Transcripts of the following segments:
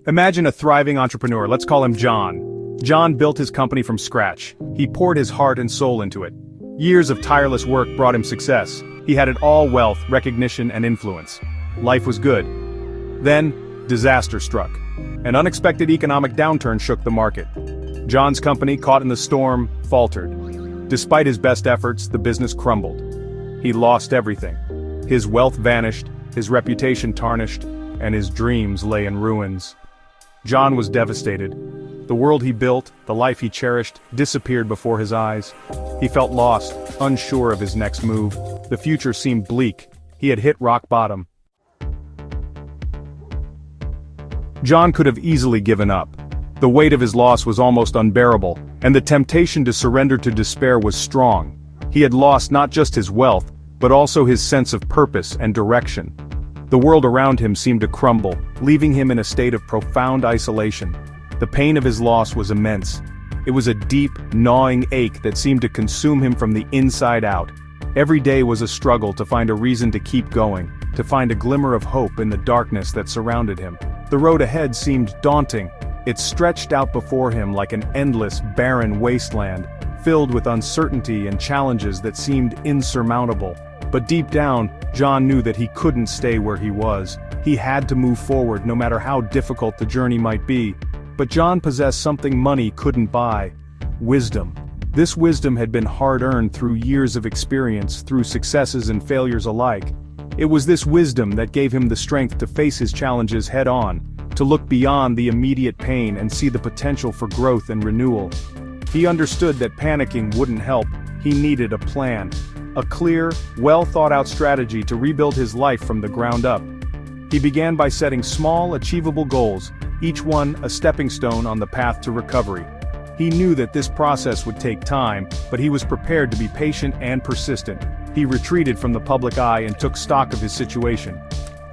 Imagine a thriving entrepreneur, let's call him John. John built his company from scratch. He poured his heart and soul into it. Years of tireless work brought him success. He had it all: wealth, recognition, and influence. Life was good. Then, disaster struck. An unexpected economic downturn shook the market. John's company, caught in the storm, faltered. Despite his best efforts, the business crumbled. He lost everything. His wealth vanished, his reputation tarnished, and his dreams lay in ruins. John was devastated. The world he built, the life he cherished, disappeared before his eyes. He felt lost, unsure of his next move. The future seemed bleak. He had hit rock bottom. John could have easily given up. The weight of his loss was almost unbearable, and the temptation to surrender to despair was strong. He had lost not just his wealth, but also his sense of purpose and direction. The world around him seemed to crumble, leaving him in a state of profound isolation. The pain of his loss was immense. It was a deep, gnawing ache that seemed to consume him from the inside out. Every day was a struggle to find a reason to keep going, to find a glimmer of hope in the darkness that surrounded him. The road ahead seemed daunting. It stretched out before him like an endless, barren wasteland, filled with uncertainty and challenges that seemed insurmountable. But deep down, John knew that he couldn't stay where he was. He had to move forward, no matter how difficult the journey might be. But John possessed something money couldn't buy: wisdom. This wisdom had been hard-earned through years of experience, through successes and failures alike. It was this wisdom that gave him the strength to face his challenges head-on, to look beyond the immediate pain and see the potential for growth and renewal. He understood that panicking wouldn't help. He needed a plan. A clear, well-thought-out strategy to rebuild his life from the ground up. He began by setting small, achievable goals, each one a stepping stone on the path to recovery. He knew that this process would take time, but he was prepared to be patient and persistent. He retreated from the public eye and took stock of his situation.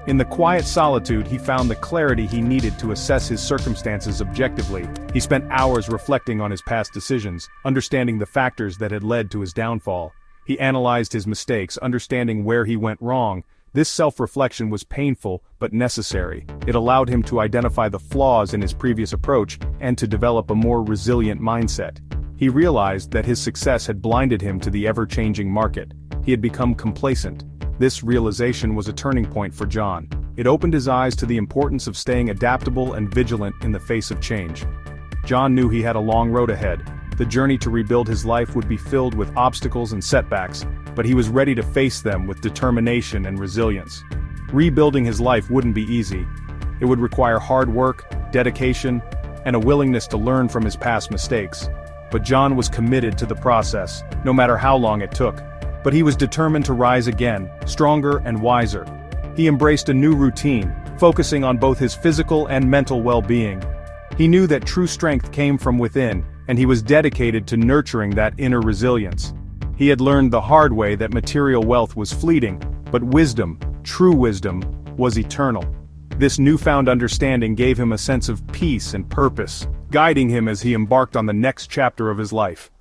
In the quiet solitude, he found the clarity he needed to assess his circumstances objectively. He spent hours reflecting on his past decisions, understanding the factors that had led to his downfall. He analyzed his mistakes, understanding where he went wrong. This self-reflection was painful, but necessary. It allowed him to identify the flaws in his previous approach and to develop a more resilient mindset. He realized that his success had blinded him to the ever-changing market. He had become complacent. This realization was a turning point for John. It opened his eyes to the importance of staying adaptable and vigilant in the face of change. John knew he had a long road ahead. The journey to rebuild his life would be filled with obstacles and setbacks, but he was ready to face them with determination and resilience. Rebuilding his life wouldn't be easy. It would require hard work, dedication, and a willingness to learn from his past mistakes. But John was committed to the process, no matter how long it took. But he was determined to rise again, stronger and wiser. He embraced a new routine, focusing on both his physical and mental well-being. He knew that true strength came from within, and he was dedicated to nurturing that inner resilience. He had learned the hard way that material wealth was fleeting, but wisdom, true wisdom, was eternal. This newfound understanding gave him a sense of peace and purpose, guiding him as he embarked on the next chapter of his life.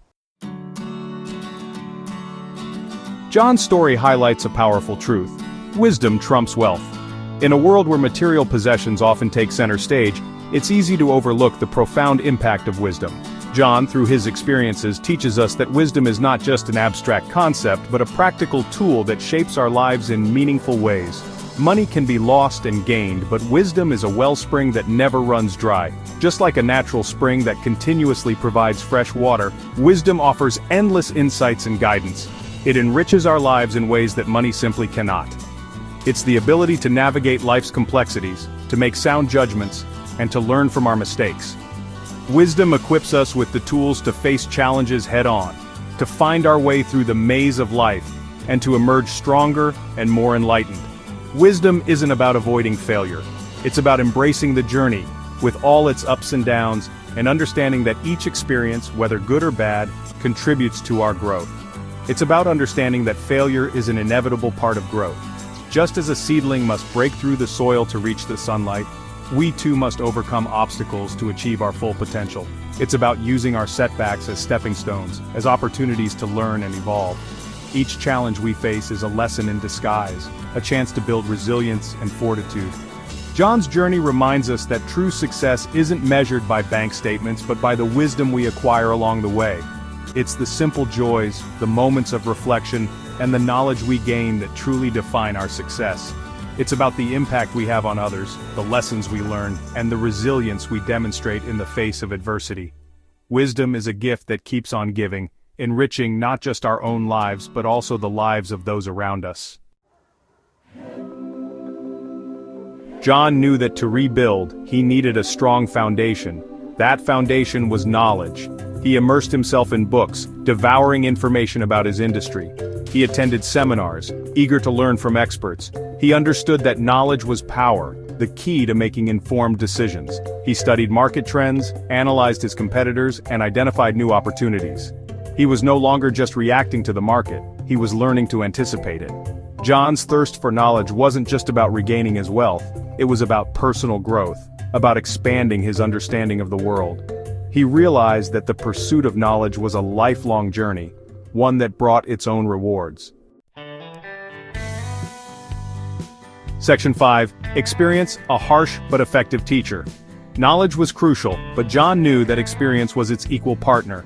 John's story highlights a powerful truth: wisdom trumps wealth. In a world where material possessions often take center stage, it's easy to overlook the profound impact of wisdom. John, through his experiences, teaches us that wisdom is not just an abstract concept, but a practical tool that shapes our lives in meaningful ways. Money can be lost and gained, but wisdom is a wellspring that never runs dry. Just like a natural spring that continuously provides fresh water, wisdom offers endless insights and guidance. It enriches our lives in ways that money simply cannot. It's the ability to navigate life's complexities, to make sound judgments, and to learn from our mistakes. Wisdom equips us with the tools to face challenges head-on, to find our way through the maze of life, and to emerge stronger and more enlightened. Wisdom isn't about avoiding failure. It's about embracing the journey, with all its ups and downs, and understanding that each experience, whether good or bad, contributes to our growth. It's about understanding that failure is an inevitable part of growth. Just as a seedling must break through the soil to reach the sunlight, we too must overcome obstacles to achieve our full potential. It's about using our setbacks as stepping stones, as opportunities to learn and evolve. Each challenge we face is a lesson in disguise, a chance to build resilience and fortitude. John's journey reminds us that true success isn't measured by bank statements but by the wisdom we acquire along the way. It's the simple joys, the moments of reflection, and the knowledge we gain that truly define our success. It's about the impact we have on others, the lessons we learn, and the resilience we demonstrate in the face of adversity. Wisdom is a gift that keeps on giving, enriching not just our own lives but also the lives of those around us. John knew that to rebuild, he needed a strong foundation. That foundation was knowledge. He immersed himself in books, devouring information about his industry. He attended seminars, eager to learn from experts. He understood that knowledge was power, the key to making informed decisions. He studied market trends, analyzed his competitors, and identified new opportunities. He was no longer just reacting to the market, he was learning to anticipate it. John's thirst for knowledge wasn't just about regaining his wealth, it was about personal growth, about expanding his understanding of the world. He realized that the pursuit of knowledge was a lifelong journey, one that brought its own rewards. Section 5. Experience, a harsh but effective teacher. Knowledge was crucial, but John knew that experience was its equal partner.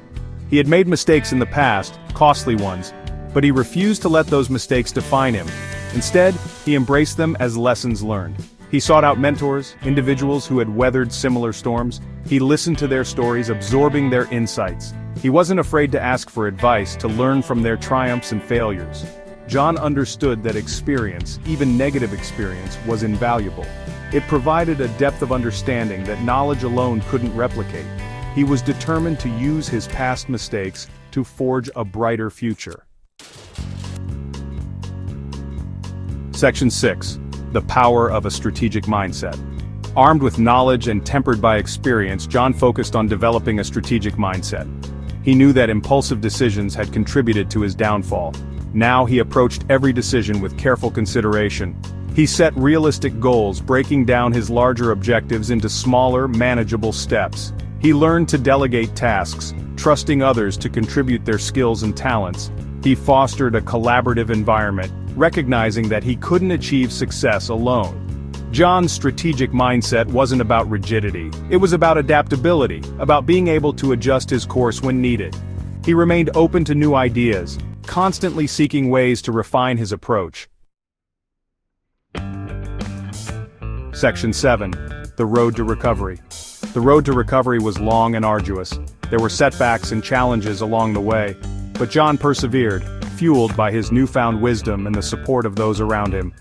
He had made mistakes in the past, costly ones, but he refused to let those mistakes define him. Instead, he embraced them as lessons learned. He sought out mentors, individuals who had weathered similar storms. He listened to their stories, absorbing their insights. He wasn't afraid to ask for advice, to learn from their triumphs and failures. John understood that experience, even negative experience, was invaluable. It provided a depth of understanding that knowledge alone couldn't replicate. He was determined to use his past mistakes to forge a brighter future. Section 6. The power of a strategic mindset. Armed with knowledge and tempered by experience, John focused on developing a strategic mindset. He knew that impulsive decisions had contributed to his downfall. Now he approached every decision with careful consideration. He set realistic goals, breaking down his larger objectives into smaller, manageable steps. He learned to delegate tasks, trusting others to contribute their skills and talents. He fostered a collaborative environment, recognizing that he couldn't achieve success alone. John's strategic mindset wasn't about rigidity. It was about adaptability, about being able to adjust his course when needed. He remained open to new ideas, constantly seeking ways to refine his approach. Section 7. The road to recovery. The road to recovery was long and arduous. There were setbacks and challenges along the way, but John persevered, fueled by his newfound wisdom and the support of those around him.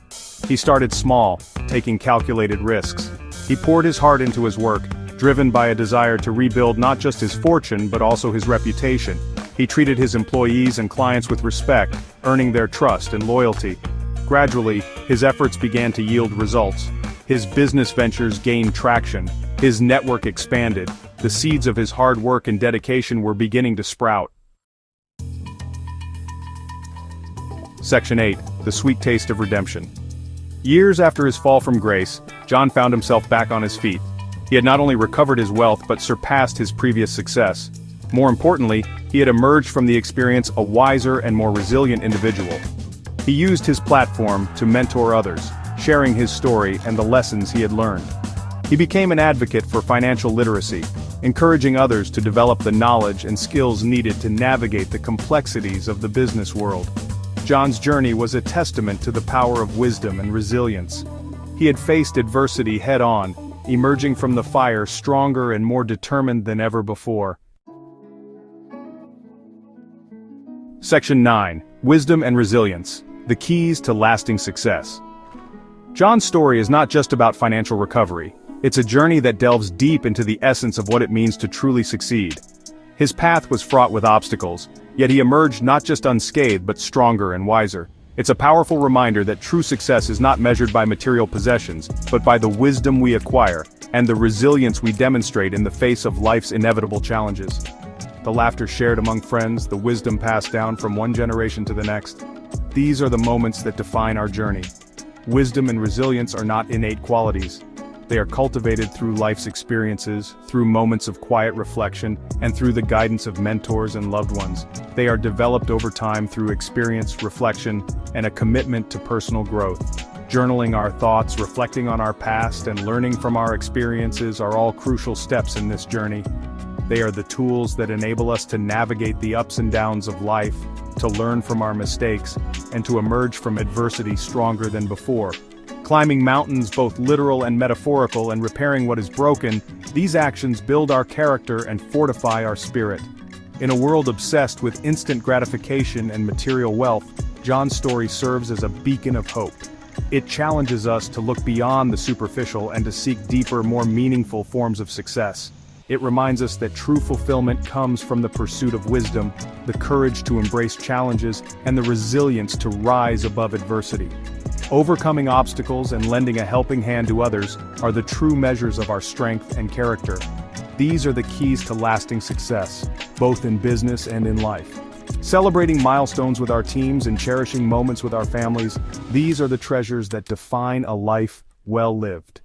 He started small, taking calculated risks. He poured his heart into his work, driven by a desire to rebuild not just his fortune but also his reputation. He treated his employees and clients with respect, earning their trust and loyalty. Gradually, his efforts began to yield results. His business ventures gained traction. His network expanded. The seeds of his hard work and dedication were beginning to sprout. Section 8. The sweet taste of redemption. Years after his fall from grace, John found himself back on his feet. He had not only recovered his wealth but surpassed his previous success. More importantly, he had emerged from the experience a wiser and more resilient individual. He used his platform to mentor others, sharing his story and the lessons he had learned. He became an advocate for financial literacy, encouraging others to develop the knowledge and skills needed to navigate the complexities of the business world. John's journey was a testament to the power of wisdom and resilience. He had faced adversity head-on, emerging from the fire stronger and more determined than ever before. Section 9. Wisdom and Resilience. The keys to lasting success. John's story is not just about financial recovery. It's a journey that delves deep into the essence of what it means to truly succeed. His path was fraught with obstacles, yet he emerged not just unscathed but stronger and wiser. It's a powerful reminder that true success is not measured by material possessions, but by the wisdom we acquire, and the resilience we demonstrate in the face of life's inevitable challenges. The laughter shared among friends, the wisdom passed down from one generation to the next. These are the moments that define our journey. Wisdom and resilience are not innate qualities. They are cultivated through life's experiences, through moments of quiet reflection, and through the guidance of mentors and loved ones. They are developed over time through experience, reflection, and a commitment to personal growth. Journaling our thoughts, reflecting on our past, and learning from our experiences are all crucial steps in this journey. They are the tools that enable us to navigate the ups and downs of life, to learn from our mistakes, and to emerge from adversity stronger than before. Climbing mountains, both literal and metaphorical, and repairing what is broken, these actions build our character and fortify our spirit. In a world obsessed with instant gratification and material wealth, John's story serves as a beacon of hope. It challenges us to look beyond the superficial and to seek deeper, more meaningful forms of success. It reminds us that true fulfillment comes from the pursuit of wisdom, the courage to embrace challenges, and the resilience to rise above adversity. Overcoming obstacles and lending a helping hand to others are the true measures of our strength and character. These are the keys to lasting success, both in business and in life. Celebrating milestones with our teams and cherishing moments with our families, these are the treasures that define a life well lived.